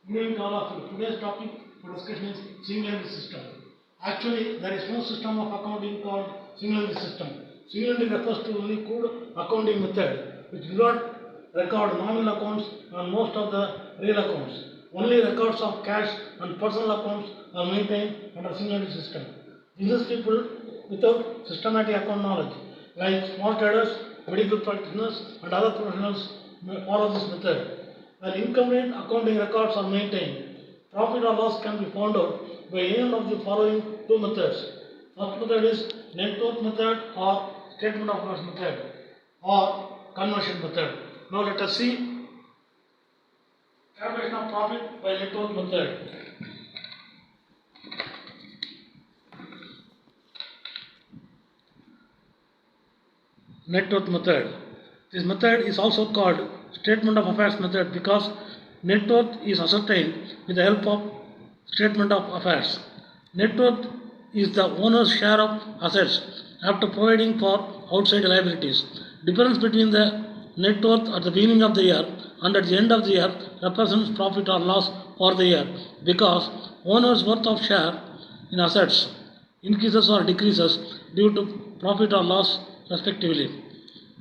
Good evening all of you. Today's topic for discussion is single entry system. Actually, there is no system of accounting called single entry system. Single entry refers to only code accounting method which do not record nominal accounts on most of the real accounts. Only records of cash and personal accounts are maintained under single entry system. Business people without systematic account knowledge, like small traders, medical practitioners, and other professionals, may follow this method. When incomplete accounting records are maintained, profit or loss can be found out by any of the following two methods. First method is net worth method or statement of loss method or conversion method. Now let us see calculation of profit by net worth method. Net worth method. This method is also called statement of affairs method because net worth is ascertained with the help of statement of affairs. Net worth is the owner's share of assets after providing for outside liabilities. Difference between the net worth at the beginning of the year and at the end of the year represents profit or loss for the year because owner's worth of share in assets increases or decreases due to profit or loss respectively.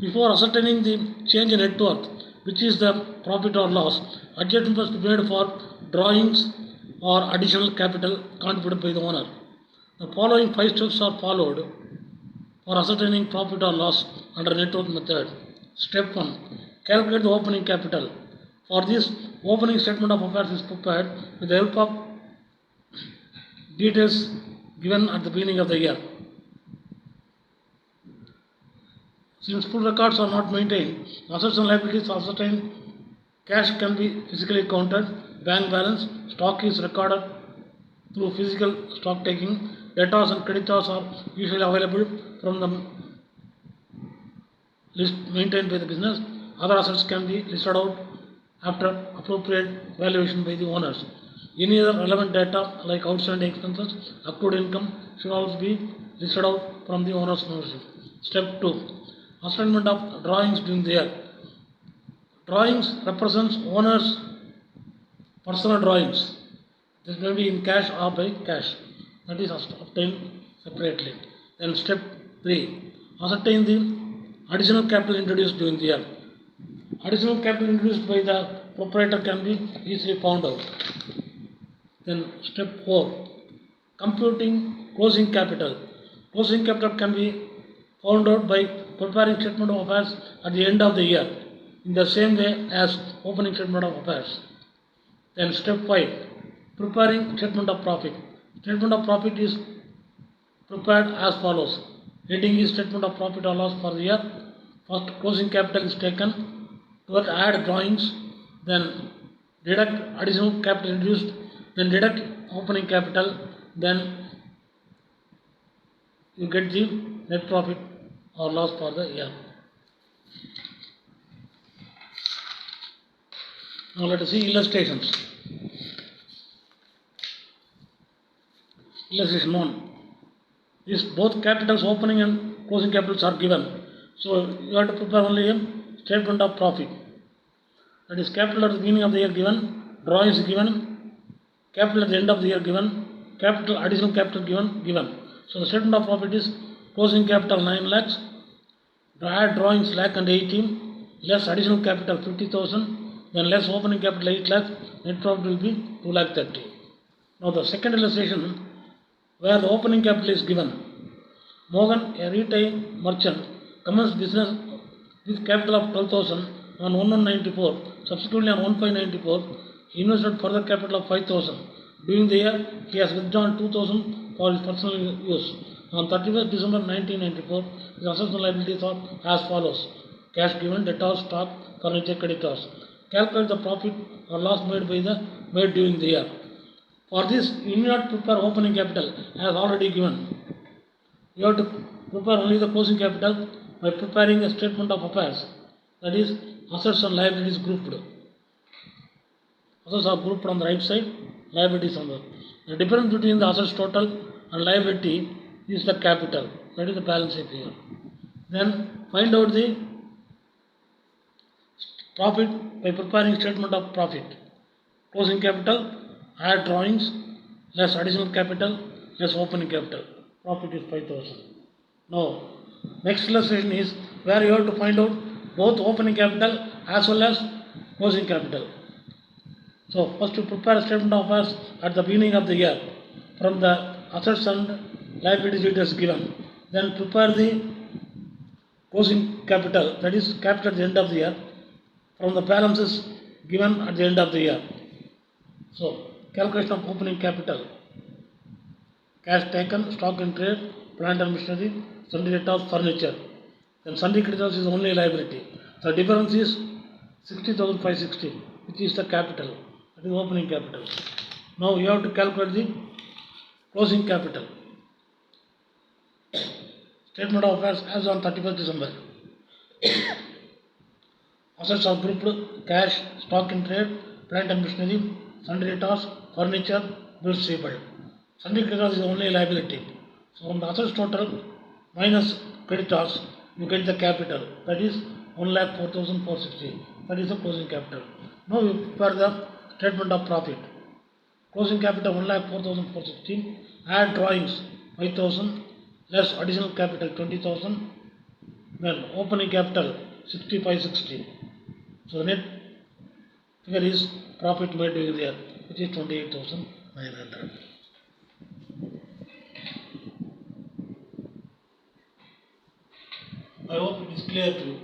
Before ascertaining the change in net worth, which is the profit or loss, adjustment must be made for drawings or additional capital contributed by the owner. The following 5 steps are followed for ascertaining profit or loss under net worth method. Step 1. Calculate the opening capital. For this, opening statement of affairs is prepared with the help of details given at the beginning of the year. Since full records are not maintained, assets and liabilities are ascertained, cash can be physically counted, bank balance, stock is recorded through physical stock taking, debtors and creditors are usually available from the list maintained by the business. Other assets can be listed out after appropriate valuation by the owners. Any other relevant data like outstanding expenses, accrued income should also be listed out from the owner's ownership. Step 2. Assignment of drawings during the year. Drawings represents owner's personal drawings. This may be in cash or by cash. That is obtained separately. Then step 3. Ascertain the additional capital introduced during the year. Additional capital introduced by the proprietor can be easily found out. Then step 4. Computing closing capital. Closing capital can be found out by preparing statement of affairs at the end of the year in the same way as opening statement of affairs. Then step 5. Preparing statement of profit. Statement of profit is prepared as follows. Heading is statement of profit or loss for the year. First closing capital is taken. To add drawings. Then deduct additional capital introduced. Then deduct opening capital. Then you get the net profit or loss for the year. Now let us see illustrations. Illustration 1. This both capitals opening and closing capitals are given. So you have to prepare only a statement of profit. That is capital at the beginning of the year given, drawings given, capital at the end of the year given, capital additional capital given. So the statement of profit is closing capital 9 lakhs, add drawings lakh and 18, less additional capital 50,000, then less opening capital 8 lakhs, net profit will be 2 lakh 30. Now the second illustration where the opening capital is given. Morgan, a retail merchant, commenced business with capital of 12,000 on 1194. Subsequently on 1594, he invested further capital of 5,000. During the year, he has withdrawn 2,000 for his personal use. On 31st December 1994, his assets and liabilities are as follows. Cash given, debtors, stock, furniture, creditors. Calculate the profit or loss made during the year. For this, you need not prepare opening capital as already given. You have to prepare only the closing capital by preparing a statement of affairs. That is, assets and liabilities grouped. Assets are grouped on the right side, liabilities on the left. The difference between the assets total and liability is the capital. That is the balance sheet here. Then find out the profit by preparing statement of profit. closing capital, add drawings, less additional capital, less opening capital. Profit is 5,000. Now, next illustration is where you have to find out both opening capital as well as closing capital. So, first you prepare a statement of affairs at the beginning of the year from the assets and liabilities details given. Then prepare the closing capital, that is capital at the end of the year, from the balances given at the end of the year. So, calculation of opening capital: cash taken, stock in trade, plant and machinery, sundry debtors, furniture. Then sundry creditors is only liability. The difference is 60,560, which is the capital, that is opening capital. Now you have to calculate the closing capital. Statement of affairs as on 31st December. Assets are grouped: cash, stock in trade, plant and machinery, sundry debtors, furniture, bills receivable. Sundry creditors is only liability. So from the assets total minus creditors, you get the capital, that is 1,04,460. That is the closing capital. Now you prepare the statement of profit. Closing capital 1,04,460. Add drawings 5,000, less additional capital 20,000. Then opening capital 6560. So the net figure is profit made during the year, which is 28,900. I hope it is clear to you.